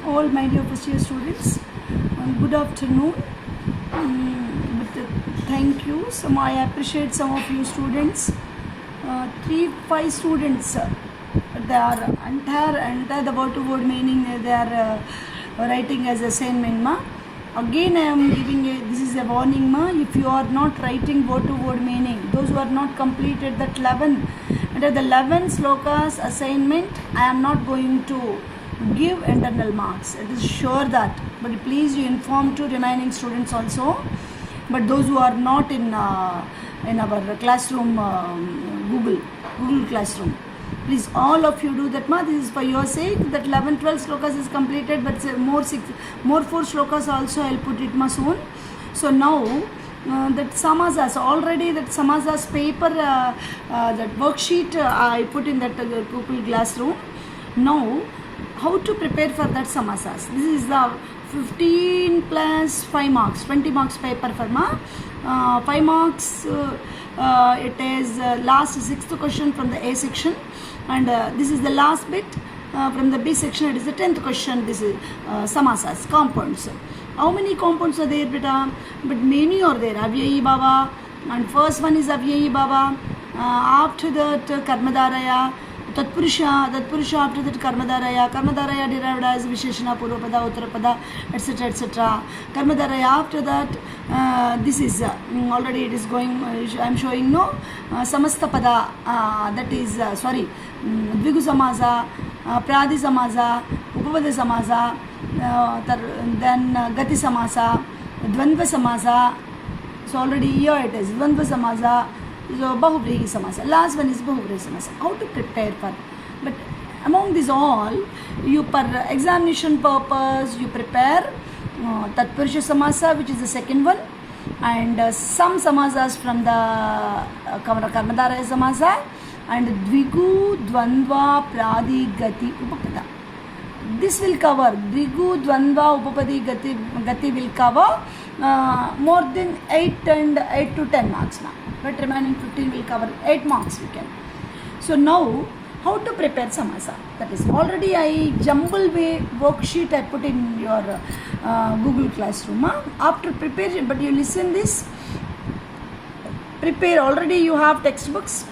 all my dear first year students. Good afternoon. Thank you. I appreciate some of you students. 3-5 students. They are entire the word to word meaning they are writing as assignment ma. Again I am giving this is a warning ma. If you are not writing word to word meaning, those who are not completed that 11 under the 11 slokas assignment, I am not going to give internal marks. It is sure that, but please you inform to remaining students also. But those who are not in our classroom, Google Classroom, please all of you do that ma. This is for your sake. That 11-12 slokas is completed, but more 4 slokas also I'll put it ma soon. So now that samasas already, that samasas paper, that worksheet I put in that Google Classroom. Now how to prepare for that samasas? This is the 15 plus 5 marks, 20 marks paper for ma. 5 marks it is last 6th question from the A section, and this is the last bit from the B section. It is the 10th question. This is samasas, compounds. How many compounds are there, beta? But many are there. Avyayi bhava, and first one is avyayi bhava. After that karmadaraya, tatpurusha after that karmadaraya derived as visheshana, purvapada, uttarapada, etc. etc. Karmadaraya after that this is already it is going, I am showing no samastapada, that is dvigu samasa, pradi samasa, upapada samasa, then gati samasa, dvandva samasa. So already here it is dvandva samasa. So bahuvrihi samasa. Last one is bahuvrihi samasa. How to prepare for? But among these all, you per examination purpose you prepare tatpurusha samasa, which is the second one, and some samasas from the karmadaraya samasa, and dvigu, dvandva, pradi, gati, upapada. This will cover dvigu, dvandva, upapadi, gati will cover more than 8 to 10 marks now. But remaining 15 will cover 8 marks we can. So now how to prepare samasa? That is already I jumble way worksheet I put in your Google Classroom. After preparation, but you listen this, prepare already you have textbooks.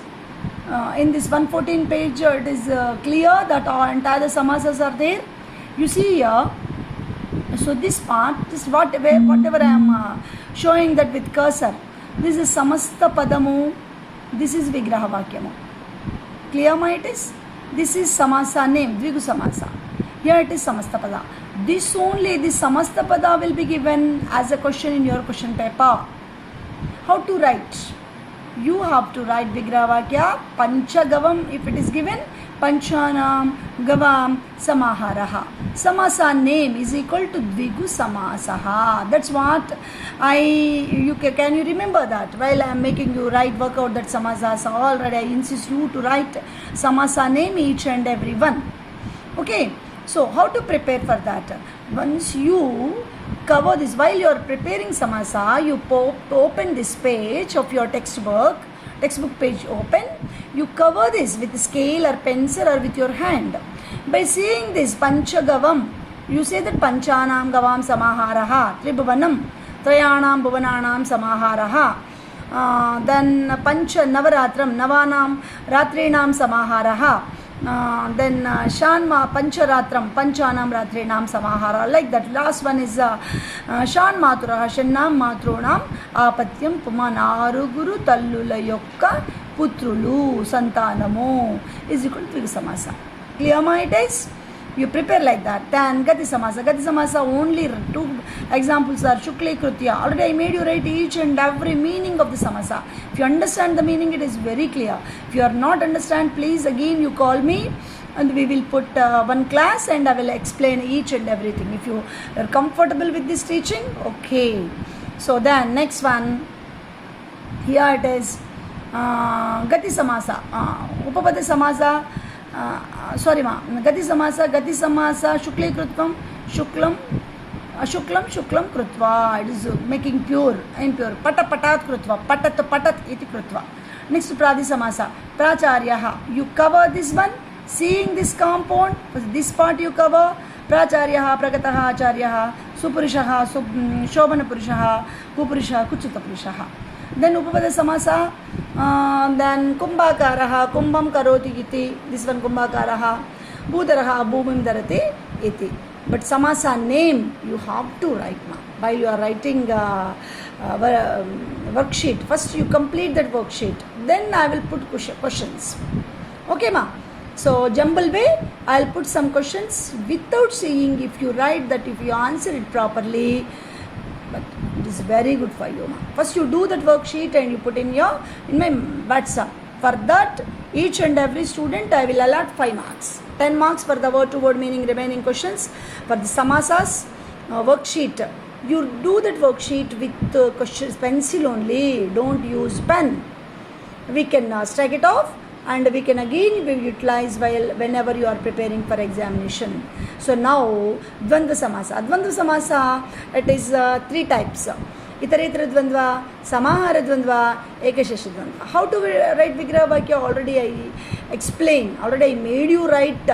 In this 114 page it is clear that our entire samasas are there. You see here. So this part, this whatever I am showing that with cursor, this is samasta padamu, this is vigraha vakyamu. Clear ma it is? This is samasa name, dvigu samasa. Here it is samasta pada. This only, this samasta pada will be given as a question in your question paper. How to write? You have to write vigraha vakya, panchagavam if it is given, panchanam, gavam, samaharaha. Samasa name is equal to dvigu samasaha. That's what can you remember that? While I am making you write, work out that samasas, already I insist you to write samasa name each and every one. Okay, so how to prepare for that? Once you cover this, while you are preparing samasa, you open this page of your textbook page open, you cover this with scale or pencil or with your hand. By seeing this panchagavam, you say that panchanam gavam samaharaha, tribhuvanam, trayanam bhuvananam samaharaha, then pancha navaratram, navanam ratrinam samaharaha, then shanma pancharatram, panchanam ratrinam samahara. Like that. Last one is shan maturaha, shannam matrunam apatyam pumanaru guru tallula yokka putrulu santanamu is equal to samasa. Clear ma it is? You prepare like that. Then gati samasa. Gati samasa only 2 examples are shukle krutya. Already I made you write each and every meaning of the samasa. If you understand the meaning, it is very clear. If you are not understand, please again you call me and we will put one class and I will explain each and everything. If you are comfortable with this teaching, okay. So then next one, here it is gati samasa, upapada samasa. Gati samasa, shukle krutvam, shuklam, shuklam krutva. It is making pure, impure. Patat krutva, patat iti krutva. Next to pradi samasa, pracharyaha. You cover this one, seeing this compound, this part you cover, प्राचार्यः प्रगतः आचार्यः सुपुरुषः शोभनपुरुषः कुपुरुषः कुच्युतपुरुषः. Then upapada samasa, then kumbhakarah kumbham karoti iti, this one kumbhakarah, bhudarah bhumim dharati iti. But samasa name you have to write now. While you are writing worksheet, first you complete that worksheet, then I will put questions. Okay ma? So jumble way, I'll put some questions without seeing if you write that, if you answer it properly. But it is very good for you. First you do that worksheet and you put in my WhatsApp. For that, each and every student I will allot 5 marks. 10 marks for the word to word meaning remaining questions. For the samasas worksheet, you do that worksheet with questions pencil only. Don't use pen. We can strike it off and we can again utilize whenever you are preparing for examination. So now Dvandva Samasa. Dvandva Samasa, it is 3 types. Itaretara Dvandva, Samahara Dvandva, Ekashesha Dvandva. How to write Vigraha Vakya already I explained. Already I made you write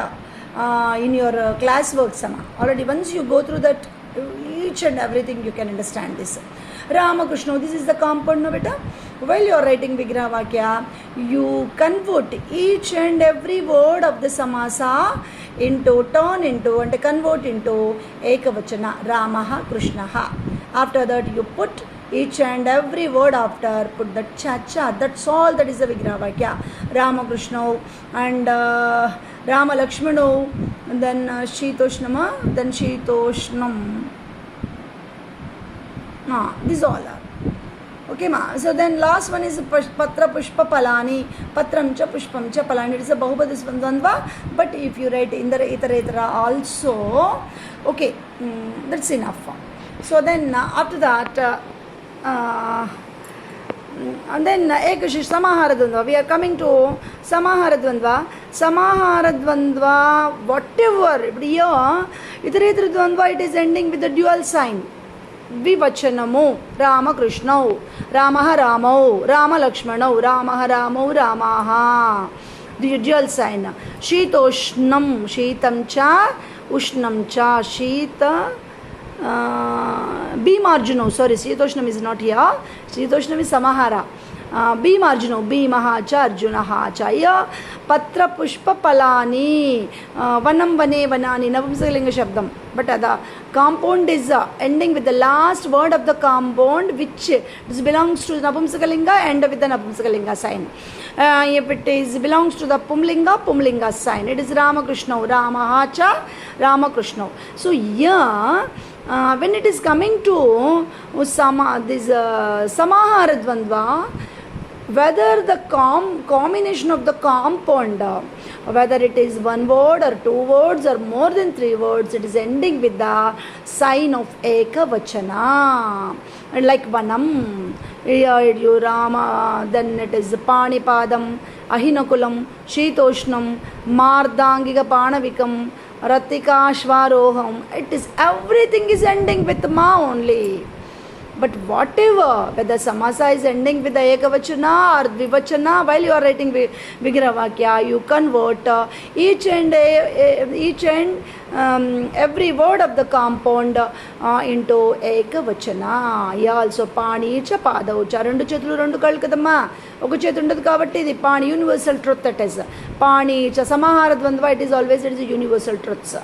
in your classwork Sama. Already once you go through that, each and everything you can understand this. Ramakrishna, this is the compound no beta. While you are writing Vigraha Vakya, you convert each and every word of the samasa turn into and convert into Ekavachana, Ramaha, Krishnaha. After that you put each and every word after, put that cha. That's all that is the Vigraha Vakya. Ramakrishna and Rama Lakshmano, and then Shitoshnama, then Shitoshnam. These all are. Okay ma. So then last one is Patra Pushpa Palani. Patram cha Pushpam cha Palani. It is a Bahubadi Dvandva. But if you write Indra Itaretara also, okay, that's enough. So then after that, and then Ekashish Samahara Dvandva. We are coming to Samahara Dvandva. Samahara Dvandva, whatever. Here, Itaretara Dvandva, it is ending with the dual sign. Vivachanamo, Rama Krishnau, Ramaha Ramau, Rama Lakshmanau, Ramaha Ramau, Ramaha. The dual sign. Shitoshnam, Shitam cha, Ushnam cha, Shita. Bhimarjuno, sorry, Shitoshnam is not here. Shitoshnam is Samahara. Bhimarjuno, Bhimaha cha, Arjunaha cha. Here, Patra Pushpa Palani, Vanam Vane Vanani, Navamsakalinga Shabdam. But the compound is ending with the last word of the compound, which belongs to Napumsakalinga, end with the Napumsakalinga sign. If it is belongs to the Pumlinga sign. It is Ramakrishna, Ramahacha, Ramakrishna. So here, when it is coming to Samahara Dvandva, whether the combination of the compound, whether it is 1 word or 2 words or more than 3 words, it is ending with the sign of Ekavachana. Like Vanam, you Rama, then it is Panipadam, Ahinakulam, Shitoshnam, Mardangiga Panavikam, Ratika Shvaroham. It is everything is ending with Ma only. But whatever, whether samasa is ending with the Ekavachana or Vivachana, while you are writing Vigraha Vakya, you convert each and every word of the compound into Ekavachana. Yeah, also Pani cha Padau cha. Rendu chetulu rendu kallu kadamma. Oka chetu undadu kabatti the Pani universal truth that is. Pani cha Samahara Dvandva, it is always a universal truths.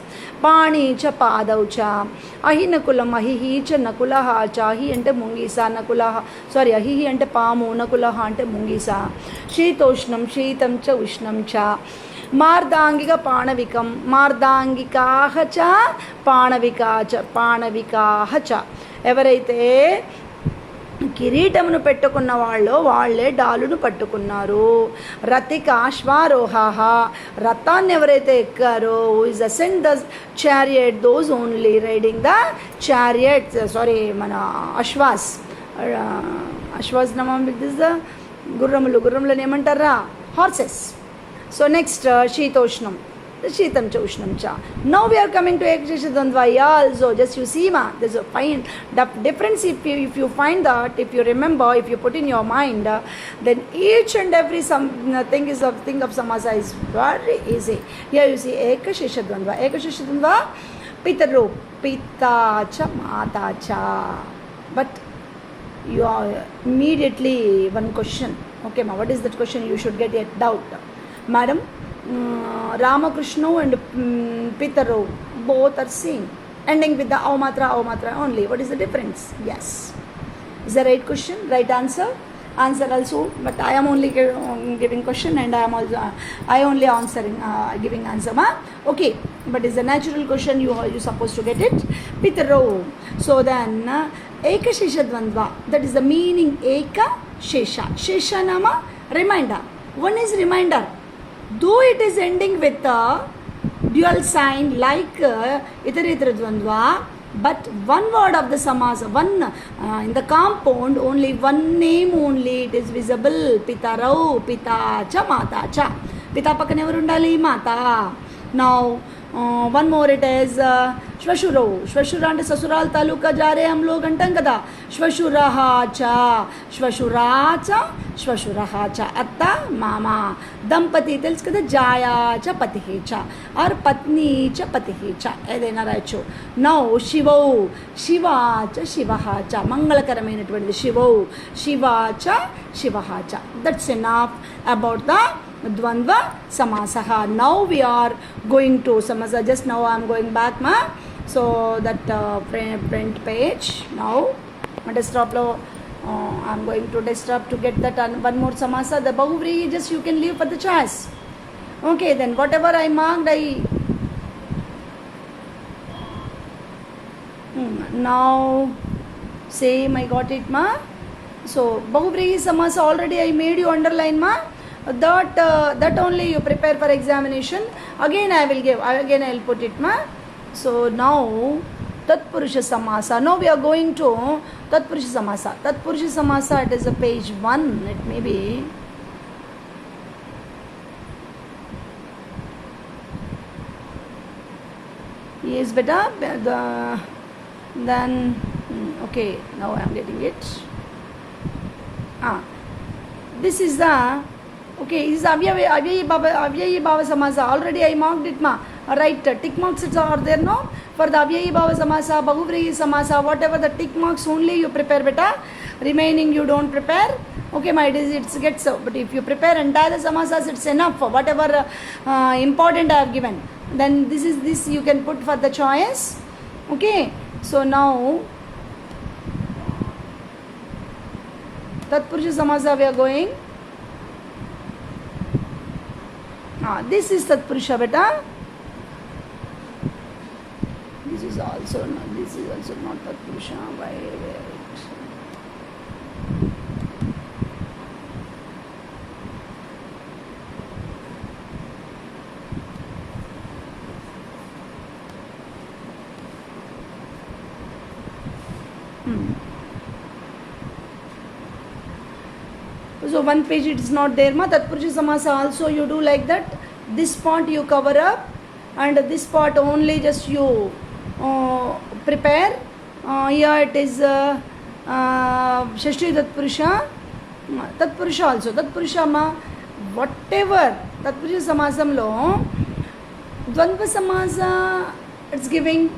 Pani cha Padau cha. Ahinakulam ahihi cha nakulaha cha. Ahi ante mungisa nakulaha. Sorry, ahihi ante pamu nakulaha ante mungisa. Shitoshnam shitam cha ushnam cha. Mardangika Panavikam, Mardangikaha cha, Panavikaha cha. Evaraithe కిరీటమును పెట్టుకున్న వాళ్ళే డాలును పట్టుకున్నారు. రతిక అశ్వారోహ, రథాన్ని ఎవరైతే ఎక్కారో, is ascend the chariot, those only riding the chariot, sorry మన అశ్వాస్ నమం దిస్ ద గుర్రములను ఏమంటారా, హార్సెస్. సో నెక్స్ట్ శీతోష్ణం, Shitam cha Ushnam cha. Now we are coming to Ekashesha Dvandva also. Just you see ma, there's a fine difference. If you find that, if you remember, if you put in your mind, then each and every thing of samasa is very easy. Here you see Ekashesha Dvandva. Ekashesha Dvandva, Pitaro, Pita cha, Mata cha. But you are immediately one question. Okay, ma, what is that question? You should get a doubt. Madam, Ramakrishna and Pitaro both are same. Ending with the Avmatra only. What is the difference? Yes. Is the right question? Right answer? Answer also, but I am only giving question and I only answering giving answer, ma. Okay, but it's a natural question. You supposed to get it. Pitaro. So then Eka Shesha Dvandva. That is the meaning. Eka Shesha. Shesha nama reminder. One is reminder. Though it is ending with a dual sign like Itara Dvandva, but one word of the samasa, one in the compound, only one name only it is visible. Pitarau, Pita cha, Mata cha. Pita pakane evaru undali? Mata. Now one more it is Shvashuro. Shvashura ante sasural taluka jare hum log antam kada. Shvashuraha cha, Shvashura cha, Shvashuraha cha. Atta mama. Dampati tells kada Jaya cha patihe cha. Or patni cha patihe cha. Edaina raichu. Now Shivau. Shiva cha, Shivaha cha. Mangalakaramayinatuvanti Shivau. Shiva cha, Shivaha cha. That's enough about the Dvandva Samasaha. Now we are going to Samasa. Just now I am going back, ma. So that print page. Now desktop lo I am going to desktop to get that one more Samasa. The Bahuvri just you can leave for the choice. Okay, then whatever I marked, now same I got it, ma. So Bahuvri Samasa already I made you underline, ma. That only you prepare for examination. Again I will put it, ma. So now Tatpurusha Samasa. Now we are going to Tatpurusha Samasa. Tatpurusha Samasa, it is a page 1. It may be. Yes, beta. Then okay, now I am getting it. This is the okay, this is Avyayi Bhava Samasa. Already I marked it, ma. Right, tick marks are there, no? For the Avyayi Bhava Samasa, Bahuvrihi Samasa, whatever the tick marks only you prepare, beta. Remaining you don't prepare. Okay, my it gets so. But if you prepare entire the Samasas, it's enough for whatever important I have given. Then this you can put for the choice. Okay, so now Tatpurusha Samasa we are going. This is Tatpurusha, beta. This is also not Tatpurusha. Wait. So one page it is not there, ma. Tatpurusha Samasa also you do like that. This part you cover up and this part only just you prepare. Here it is Shashti Tatpurusha. Tatpurusha also. Tatpurusha ma, whatever Tatpurusha Samasam lo, Dvandva Samasa, it's giving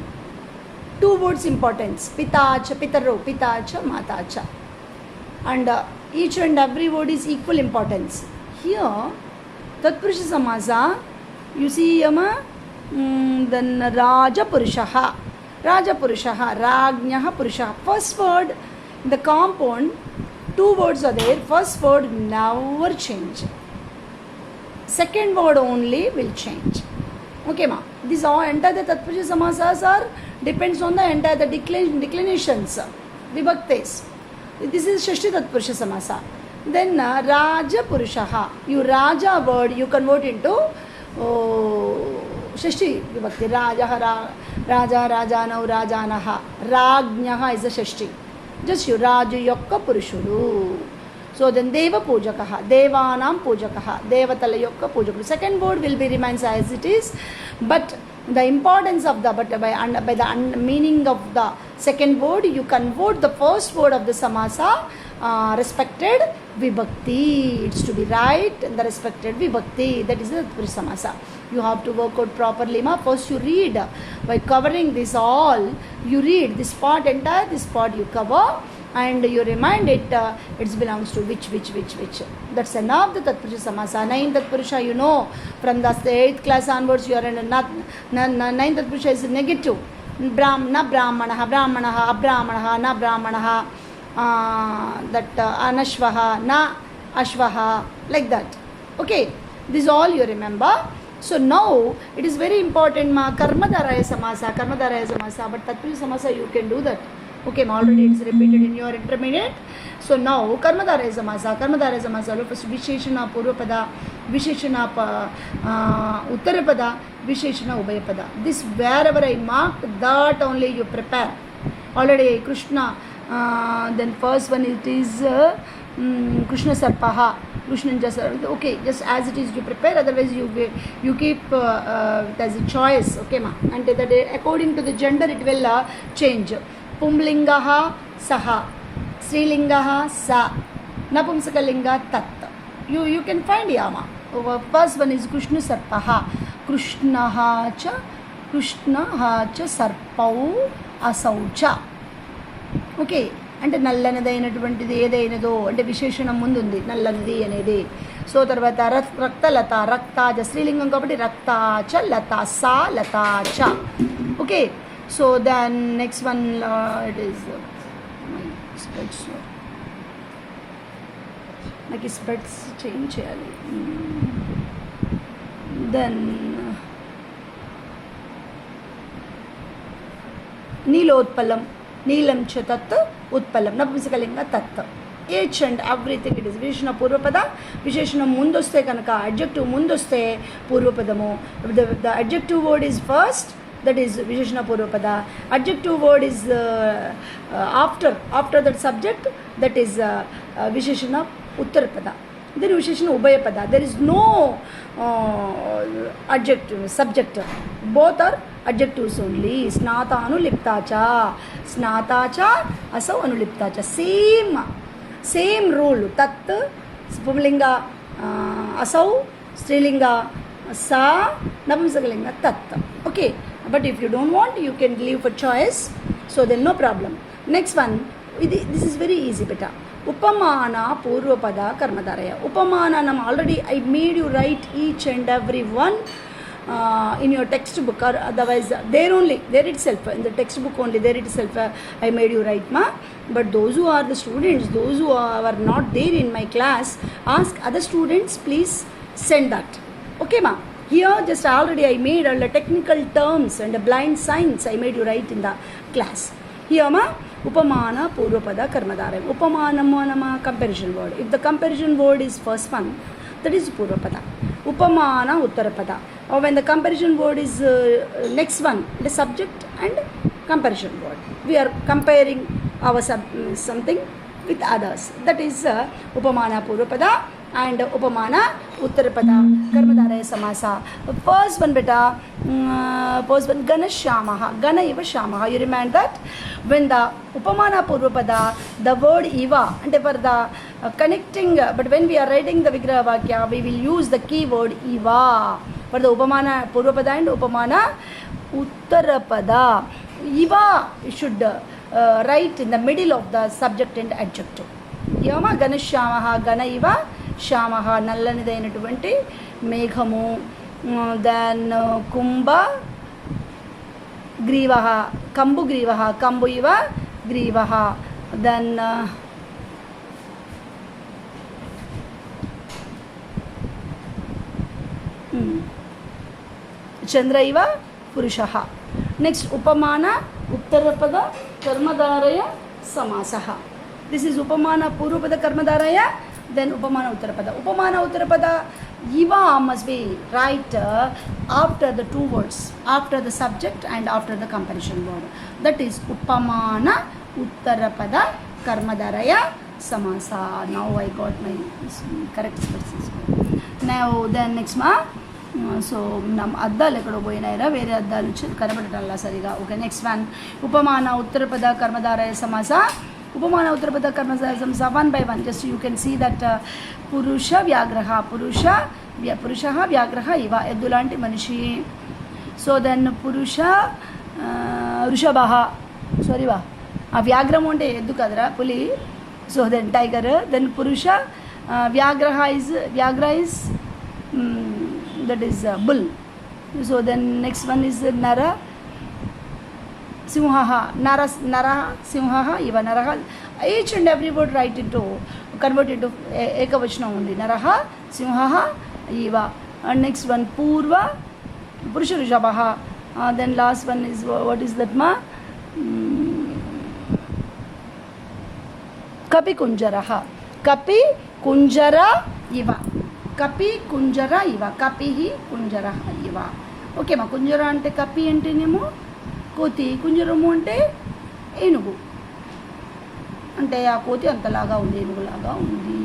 two words importance. Pitacha, Pitaro, Pitacha, Matacha. And each and every word is equal importance. Here, Tatpurusha Samasa, you see, then Raja Purushaha, Ragnyaha Purushaha. First word, the compound, two words are there. First word never change. Second word only will change. Okay, ma. These all entire the Tatpurusha Samasas are depends on the entire the declinations, vibhaktes. This is Shashti Tatpurusha Samasa. Then Raja Purushaha. You Raja word you convert into Shashti Vibhakti. Raja, Rajanau, Rajanaha. Ragnyaha is the Shashti. Just you Raja Yokka Purushuru. So then Deva Pujakaha. Devanam Pujakaha. Devatala Yokka Pujakaru. Second word will be remains as it is. But the importance of the, but by the meaning of the second word, you convert the first word of the samasa, respected vibhakti. It's to be right in the respected vibhakti. That is the samasa. You have to work out properly, ma. First you read by covering this all, you read this part, entire this part you cover, and you remind it, it belongs to which. That's enough, the Tatpurusha Samasa. 9 Tatpurusha, you know, from the 8th class onwards, you are in a 9 Tatpurusha is negative. Na Brahmanaha, Abrahmanaha, na Brahmanaha, that Anashvaha, na Ashvaha, like that. Okay, this all you remember. So now it is very important, Karmadharaya Samasa, but Tatpurusha Samasa you can do that. Okay, already it's repeated in your intermediate. So now Karmadharaya Samasa, first Visheshana Purvapada, Visheshana Uttarapada, Visheshana Ubhayapada. This wherever I marked, that only you prepare. Already Krishna, then first one it is Krishna Sarpaha, Krishna Jasar. Okay, just as it is you prepare, otherwise you keep it as a choice. Okay, ma. And that according to the gender it will change. Pumlingaha Saha, Srilingaha Sa, Napumsakalinga Tat. You can find Yama. First one is Krishna Sarpaha, Krishnaha cha Sarpau Asaucha. Okay. అంటే నల్లనిదైనటువంటిది ఏదైనదో అంటే విశేషణం ముందు ఉంది నల్లనిది అనేది. So తర్వాత రక్తలత, రక్తాజ స్త్రీలింగం కాబట్టి రక్తాచ లత, సా లతాచ. Okay, so then next one it is స్పెట్స్. నాకు ఈ స్పెట్స్ చేంజ్ చేయాలి. దెన్ నీలోత్పలం, నీలం చ తత్ ఉత్పలం, నపుంసకలింగ తత్. Each and everything it is విశేషణ పూర్వపద. విశేషణం ముందొస్తే కనుక అడ్జెక్టివ్ ముందొస్తే పూర్వపదము. The adjective word is first, that is విశేషణ పూర్వపద. Adjective word is after that subject, that is విశేషణ ఉత్తరపద. then Visheshana Ubhayapada. There is no adjective, subject. Both are adjectives only. Snata anuliptacha, snatacha, asau anuliptacha. Same rule. Tat, Pumlinga, asau, Strilinga, sa, Napumsakalinga, tat. Okay. But if you don't want, you can leave for choice. So then no problem. Next one. This is very easy, beta. Upamana Purvapada Karmadharaya. Upamana, already I made you write each and every one in your textbook, or otherwise there itself, in the textbook only, there itself I made you write, ma. But those who are the students, those who are not there in my class, ask other students, please send that. Okay, ma. Here just already I made all the technical terms and the blind signs I made you write in the class. Here, ma. Upamana Purvapada Karmadharaya. Upamana comparison word. If the comparison word is first one, that is Purvapada. Upamana Uttarapada. Or when the comparison word is next one, the subject and comparison word. We are comparing our something with others. That is Upamana Purvapada and Upamana Uttarapada Karmadharaya Samasa. First one, beta, first one Ganashamaha, Gana Iva Shamaha. You remember that? When the Upamana Purvapada, the word Iva, and for the connecting, but when we are writing the Vigraha Vakya, we will use the keyword Iva for the Upamana Purvapada and Upamana Uttarapada. Iva you should write in the middle of the subject and adjective. Yama Ganashamaha, Gana Iva Shamaha, నల్లనిదైనటువంటి మేఘము. Then కుంభ గ్రీవః, కంబు గ్రీవః, కంబు ఇవ గ్రీవః. Then చంద్ర ఇవ పురుషః. Next ఉపమాన ఉత్తరపద కర్మధారయ సమాసః. This is ఉపమాన పూర్వపద కర్మధారయ. Then Upamana Uttarapada. Upamana Uttarapada, Iva must be right after the two words, after the subject and after the comparison word. That is Upamana Uttarapada Karmadharaya Samasa. Now I got my correct expressions. Now then next ma. So nam అద్దాలు ఎక్కడో పోయినాయిరా, వేరే అద్దాలు వచ్చి కనబడటల్లా సరిగా. Okay, next one ఉపమాన ఉత్తరపద కర్మధారయ సమాస. Upamana Uttarapada Karmadharaya Samasa, one by one. Just you can see that Purusha Vyagraha, Purushaha Vyagraha Iva, Edulanti Manishi. So then Purusha Rushabaha. Sorry, va. Vyagram onte eddu kadra puli. So then tiger. Then Purusha. Vyagra is that is bull. So then next one is Nara. Simhaha. Naraha. Simhaha. Iva Naraha. Each and every word write into, convert into Ekavachana only. Naraha. Simhaha. Iva. And next one Purva. Purusha Rushabaha. Then last one is what is that ma? Kapi Kunjaraha. Kapi Kunjara Iva. Kapi Kunjara Iva. Kapihi Kunjara Iva. Okay ma. Kunjara ante kapi ante nemo కోతి, కుంజరము అంటే ఏనుగు, అంటే ఆ కోతి అంతలాగా ఉంది, ఏనుగులాగా ఉంది.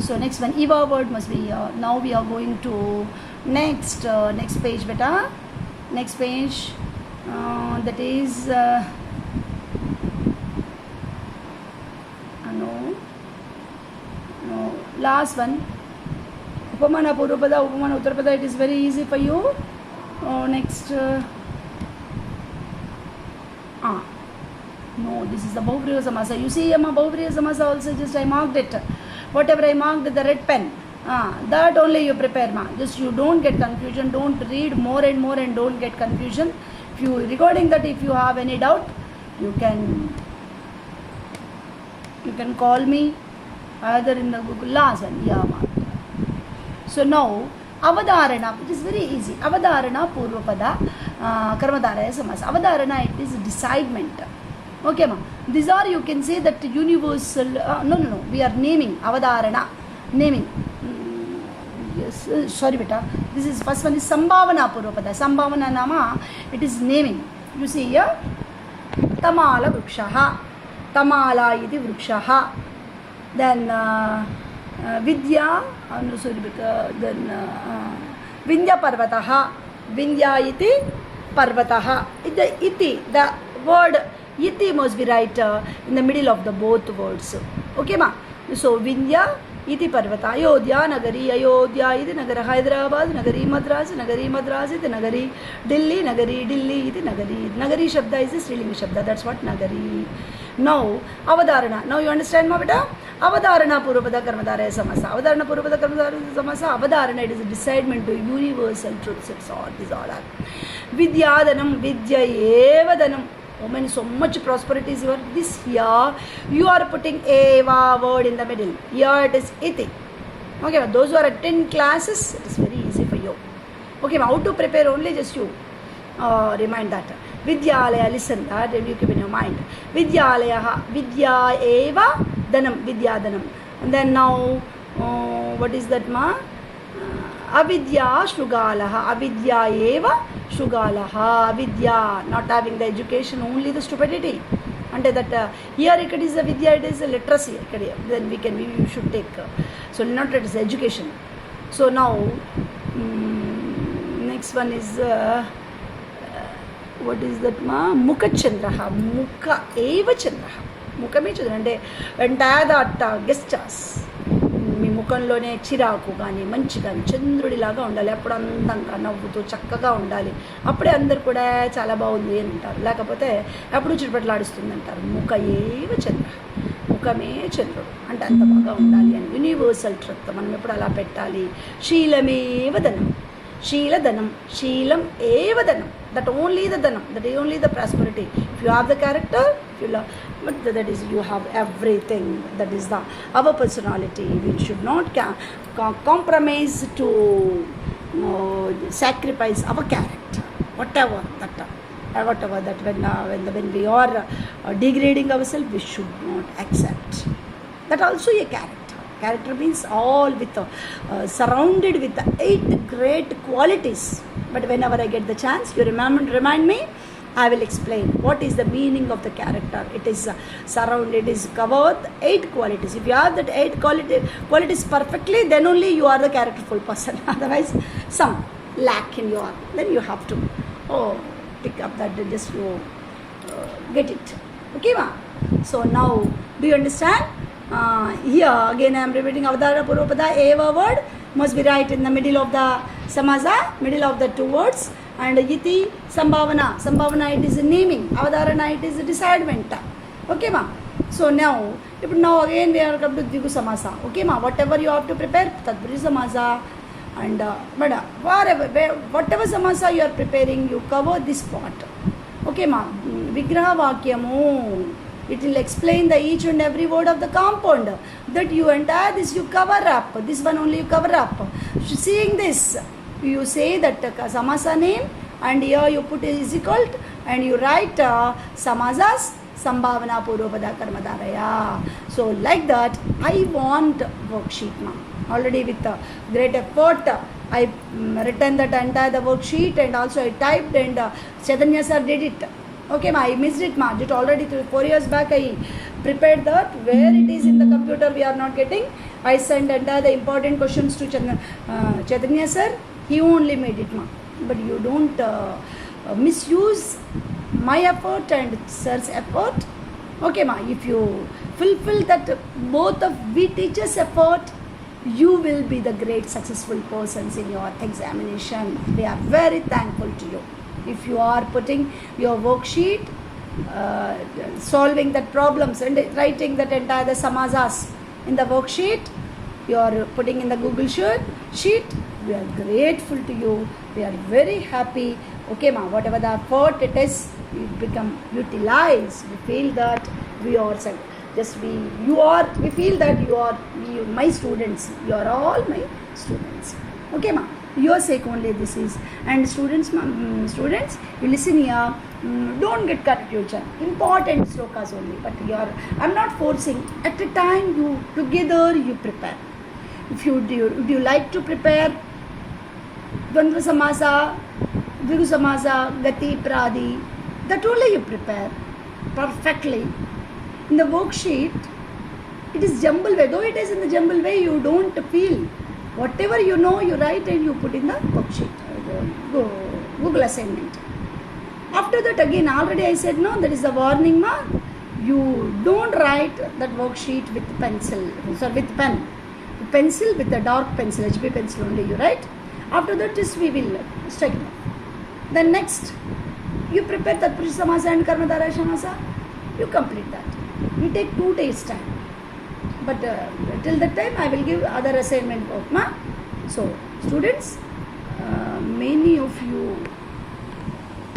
సో నెక్స్ట్ వన్ ఇవా word must be here. Now we are going to next page బెటా. Next page that is last one ఉపమాన పూర్వపద, ఉపమాన ఉత్తరపద. It is very easy for you. Next no, this is the Bahuvriya Samasa. You see my Bahuvriya Samasa also, just I marked it. Whatever I marked with the red pen, that only you prepare ma. Just you don't get confusion, don't read more and more and don't get confusion. If you recording that, if you have any doubt, you can call me either in the Google. Last one, yeah ma. So now Avadharana, it is very easy. Avadharana Purvapada Karmadharaya Samasa. Avadharana, it is decidement. Okay ma. These are, you can say that universal. No. We are naming Avadharana. Naming. Yes. Sorry beta. This is first one is Sambhavana Purvapada. Sambhavana nama. It is naming. You see here. Tamala Vrukshaha. Tamala iti Vrukshaha. Then Vidya. Sorry beta. Then Vindya Parvataha. Vindya iti Parvataha. Iti, the word iti must be right in the middle of the both words. Okay ma. So Vindya iti Parvata. Ayodhya Nagari. Ayodhya iti Nagara. Hyderabad Nagari. Madras Nagari. Madras iti Nagari. Delhi Nagari. Delhi iti Nagari. Nagari Shabda is a Strilinga Shabda. That's what Nagari. Now Avadharana. Now you understand ma beta? Avadharana Purvapada Karmadharaya Samasa. Avadharana Purvapada Karmadharaya Samasa. Avadharana, it is a decidement to universal truths. It's all, these all are. Vidyadanam. Vidya Evadanam. Oh man, so much prosperity is your. This here you are putting eva word in the middle. Here it is iti. Okay, but those who are attend classes, it is very easy for you. Okay, how to prepare only just you remind that. Vidyalaya, listen that and you keep in your mind. Vidyalaya, Vidya eva Danam, Vidyadanam. And then now what is that ma? Avidya Shrugalaha. Avidya eva Shrugalaha. Avidya, not having the education, only the stupidity. And that here it is a Vidya, it is a literacy. Then we should take. So not it is education. So now next one is what is that ma? Mukha Chandraha. Mukha eva Chandraha. ముఖమే చూడండి, అంటే వెంటాద అట్ట gestures మీ ముఖంలోనే చిరాకు కానీ మంచి కానీ చంద్రుడిలాగా ఉండాలి. అప్పుడు అందంగా నవ్వుతూ చక్కగా ఉండాలి. అప్పుడే అందరు కూడా చాలా బాగుంది అని అంటారు. లేకపోతే అప్పుడు చిరుపట్లాడుస్తుంది అంటారు. ముఖ ఏవ చంద్ర, ముఖమే చంద్రుడు అంటే అంత బాగా ఉండాలి అని యూనివర్సల్ ట్రూత్. మనం ఎప్పుడు అలా పెట్టాలి. శీలమేవ ధనం. Sheeladhanam, Sheelam eva dhanam. That only the dhanam, that is only the prosperity. If you have the character, if you love, but that is you have everything. That is our personality. We should not compromise to sacrifice our character. Whatever that when we are degrading ourselves, we should not accept. That also a character. Character means all with surrounded with the 8 great qualities. But whenever I get the chance, you remind me, I will explain what is the meaning of the character. It is surrounded, it is covered 8 qualities. If you have that 8 qualities perfectly, then only you are the characterful person. Otherwise, some lack in your, then you have to pick up that, just you get it. Okay ma? So now, do you understand? Here again I am repeating Avadharana Purvapada eva word must be right in the middle of the samaza, middle of the 2 words, And iti sambhavana. Sambhavana it is a naming. Avadharana it is a decidement. Okay ma. So now again we are come to Dvigu Samasa. Okay ma. Whatever you have to prepare, Tadbiri Samasa. And whatever samasa you are preparing, you cover this part. Okay ma. Vigraha Vakyamu, it will explain the each and every word of the compound. That you entire this you cover up. This one only you cover up. Seeing this, you say that samasa name, and here you put is equal to, and you write samasas sambhavana purvapada karmadharaya. So like that I want worksheet ma. Already with great effort I written that entire the worksheet, and also I typed, and Chaitanya sir did it. Okay ma, I missed it ma. It already 4 years back I prepared that. Where it is in the computer we are not getting. I sent entire the important questions to Chaitanya sir. He only made it ma. But you don't misuse my effort and sir's effort. Okay ma, if you fulfill that both of we teachers' effort, you will be the great successful persons in your examination. They are very thankful to you. If you are putting your worksheet, solving that problems and writing that entire the samasas in the worksheet, you are putting in the Google sheet, we are grateful to you. We are very happy. Okay ma, whatever the effort it is, it become utilized. We feel that we are we feel that you are my students. You are all my students. Okay ma, your sake only this is. And students, you listen here. Don't get confusion. Important slokas only. But I'm not forcing. At a time you together you prepare. If you like to prepare Dvandva Samasa, Dvigu Samasa, Gati, Pradi, that only you prepare perfectly. In the worksheet, it is jumble way. Though it is in the jumble way, you don't feel. Whatever you know, you write and you put in the worksheet. Google assignment. After that, again, already I said no, that is the warning ma. You don't write that worksheet with pencil, with pen. Pencil, with the dark pencil, HB pencil only you write. After that, just we will strike it. Then next, you prepare that Purush Samasa and Karmadharaya Samasa. You complete that. We take 2 days time. But till that time, I will give other assignment work. Ma? So, students, many of you